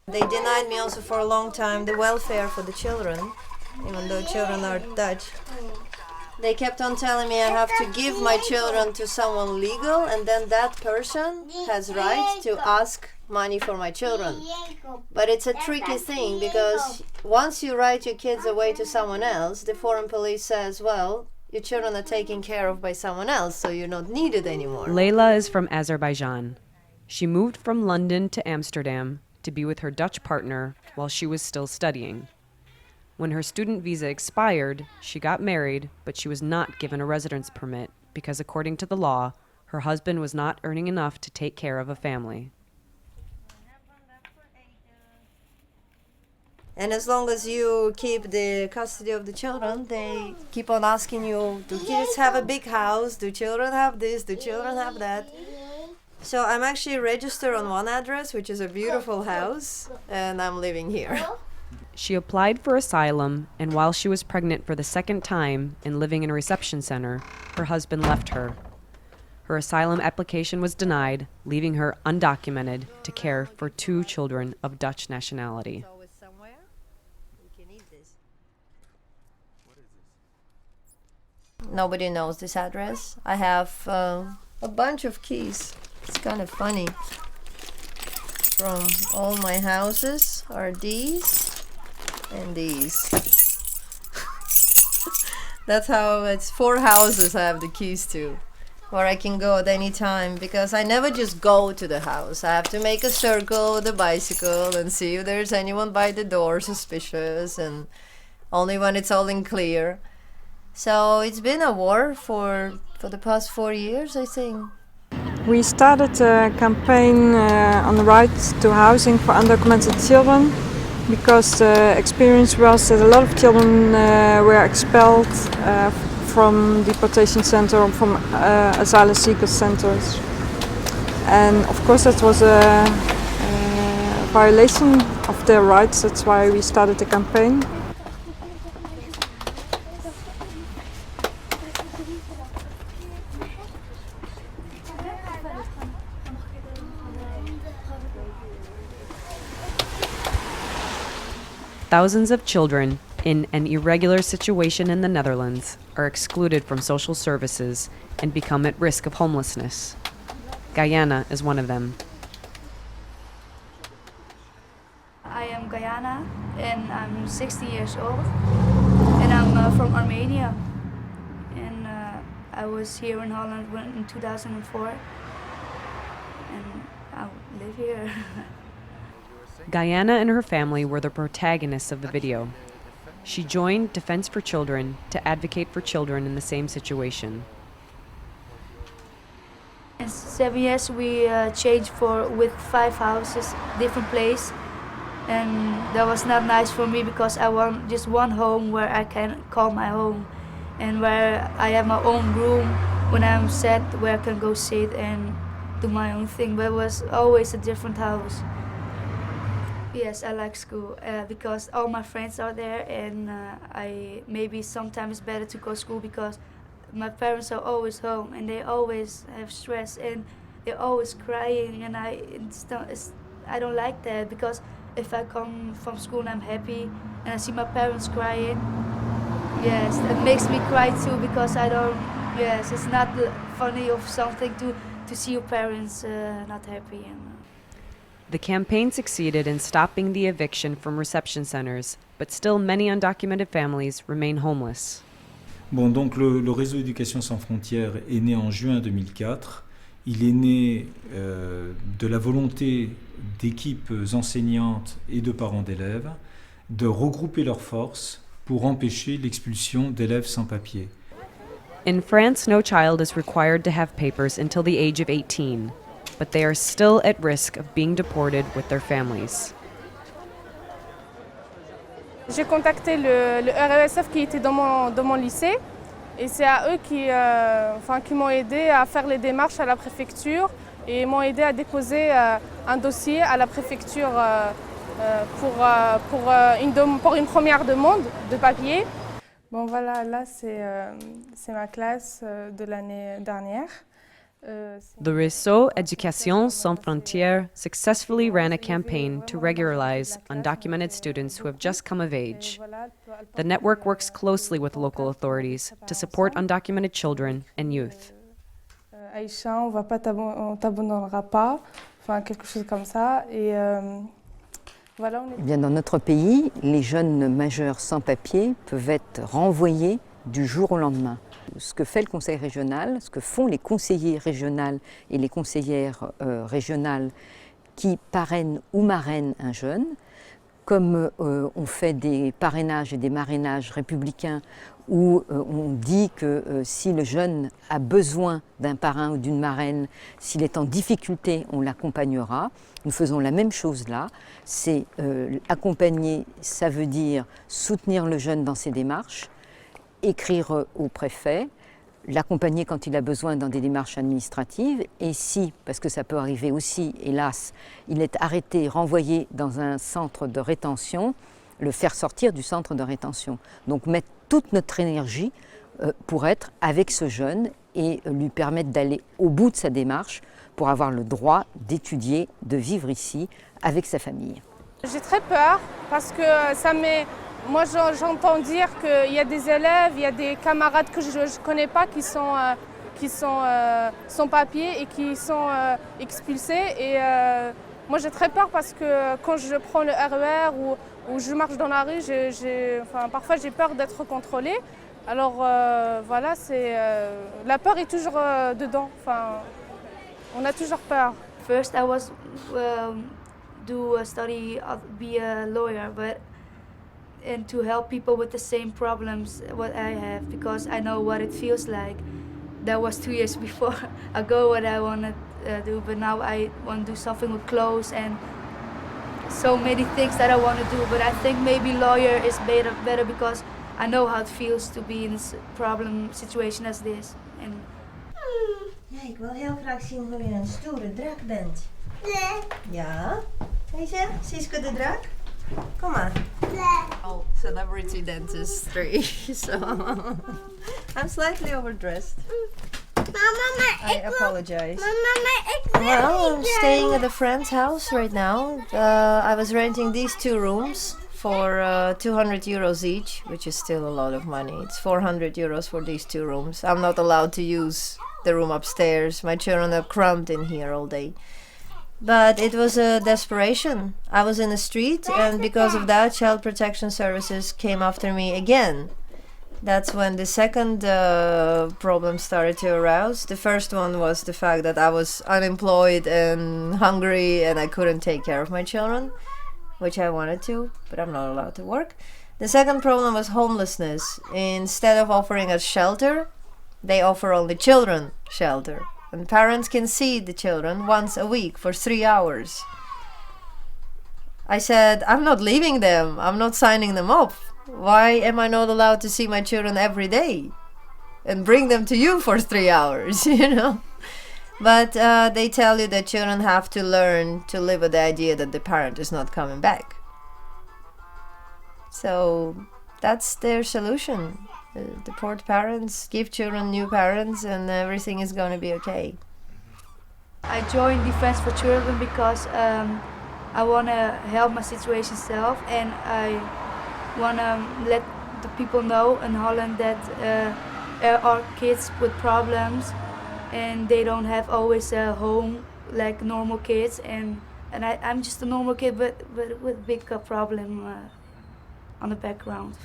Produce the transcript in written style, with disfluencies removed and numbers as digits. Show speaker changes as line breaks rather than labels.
They denied me also for a long time the welfare for the children, even though children are Dutch. They kept on telling me I have to give my children to someone legal, and then that person has right to ask money for my children. But it's a tricky thing, because once you write your kids away to someone else, the foreign police says, well, your children are taken care of by someone else, so you're not needed anymore.
Layla is from Azerbaijan. She moved from London to Amsterdam to be with her Dutch partner while she was still studying. When her student visa expired, she got married, but she was not given a residence permit because, according to the law, her husband was not earning enough to take care of a family.
And as long as you keep the custody of the children, they keep on asking you, do kids have a big house? Do children have this? Do children have that? So I'm actually registered on one address, which is a beautiful house, and I'm living here.
She applied for asylum, and while she was pregnant for the second time and living in a reception center, her husband left her. Her asylum application was denied, leaving her undocumented to care for 2 children of Dutch nationality.
Nobody knows this address. I have a bunch of keys. It's kind of funny. From all my houses are these and these. That's how it's 4 houses I have the keys to, where I can go at any time, because I never just go to the house. I have to make a circle with a bicycle and see if there's anyone by the door suspicious, and only when it's all in clear. So it's been a war for the past 4 years, I think.
We started a campaign on the right to housing for undocumented children, because the experience was that a lot of children were expelled from deportation center, from asylum seeker centers. And of course that was a violation of their rights. That's why we started the campaign.
Thousands of children in an irregular situation in the Netherlands are excluded from social services and become at risk of homelessness. Guyana is one of them.
I am Guyana, and I'm 60 years old, and I'm from Armenia. And I was here in Holland in 2004, and I live here.
Guyana and her family were the protagonists of the video. She joined Defense for Children to advocate for children in the same situation.
In 7 years we changed with 5 houses, different place, and that was not nice for me, because I want just one home where I can call my home, and where I have my own room when I'm sad, where I can go sit and do my own thing. But it was always a different house. Yes, I like school because all my friends are there, and maybe sometimes it's better to go to school because my parents are always home and they always have stress and they're always crying, and I don't like that, because if I come from school and I'm happy and I see my parents crying, yes, that makes me cry too, because it's not funny or something to see your parents not happy.
The campaign succeeded in stopping the eviction from reception centers, but still many undocumented families remain homeless.
Bon, donc le réseau Éducation sans frontières est né en juin 2004. Il est né de la volonté d'équipes enseignantes et de parents d'élèves de regrouper leurs forces pour empêcher l'expulsion d'élèves sans papier.
In France, no child is required to have papers until the age of 18. But they are still at risk of being deported with their families.
J'ai contacté le RESF qui était dans mon lycée, et c'est à eux qui m'ont aidé à faire les démarches à la préfecture et m'ont aidé à déposer un dossier à la préfecture pour une première demande de papier. Bon voilà, là c'est ma classe de l'année dernière.
The Réseau Éducation Sans Frontières successfully ran a campaign to regularize undocumented students who have just come of age. The network works closely with local authorities to support undocumented children and youth.
Aïcha, on t'abandonnera pas, enfin quelque chose comme ça. Et voilà,
Eh bien, dans notre pays, les jeunes majeurs sans papier peuvent être renvoyés du jour au lendemain. Ce que fait le conseil régional, ce que font les conseillers régionaux et les conseillères régionales qui parrainent ou marrainent un jeune, comme on fait des parrainages et des marrainages républicains où on dit que si le jeune a besoin d'un parrain ou d'une marraine, s'il est en difficulté, on l'accompagnera. Nous faisons la même chose là. C'est accompagner, ça veut dire soutenir le jeune dans ses démarches, écrire au préfet, l'accompagner quand il a besoin dans des démarches administratives, et si, parce que ça peut arriver aussi, hélas, il est arrêté, renvoyé dans un centre de rétention, le faire sortir du centre de rétention. Donc mettre toute notre énergie pour être avec ce jeune et lui permettre d'aller au bout de sa démarche pour avoir le droit d'étudier, de vivre ici avec sa famille.
J'ai très peur parce que ça m'est... Moi, j'entends dire qu'il y a des élèves, il y a des camarades que je ne connais pas qui sont sans papier et qui sont expulsés. Et moi, j'ai très peur parce que quand je prends le RER ou je marche dans la rue, parfois j'ai peur d'être contrôlée. Alors voilà, la peur est toujours dedans. Enfin, on a toujours peur.
First, I was do a study of be a lawyer, and to help people with the same problems what I have, because I know what it feels like. That was 2 years before ago what I want to do, but now I want to do something with clothes and so many things that I want to do. But I think maybe lawyer is better because I know how it feels to be in a problem situation as this. And
Ja, ik wil heel graag zien hoe je een stoere draak bent. Ja? Deze? Siske de draak? Kom maar. Oh, celebrity dentistry. So I'm slightly overdressed. I apologize. Well, I'm staying at a friend's house right now. I was renting these 2 rooms for 200 euros each, which is still a lot of money. It's 400 euros for these 2 rooms. I'm not allowed to use the room upstairs. My children are cramped in here all day. But it was a desperation. I was in the street, and because of that, Child Protection Services came after me again. That's when the second problem started to arouse. The first one was the fact that I was unemployed and hungry and I couldn't take care of my children, which I wanted to, but I'm not allowed to work. The second problem was homelessness. Instead of offering us shelter, they offer only children shelter. And parents can see the children once a week for 3 hours. I said, I'm not leaving them. I'm not signing them up. Why am I not allowed to see my children every day and bring them to you for 3 hours, you know? But they tell you that children have to learn to live with the idea that the parent is not coming back. So that's their solution. Deport parents, give children new parents, and everything is going to be okay.
I joined Defense for Children because I want to help my situation self, and I want to let the people know in Holland that there are kids with problems and they don't have always a home like normal kids, and I'm just a normal kid but with a big problem on the background.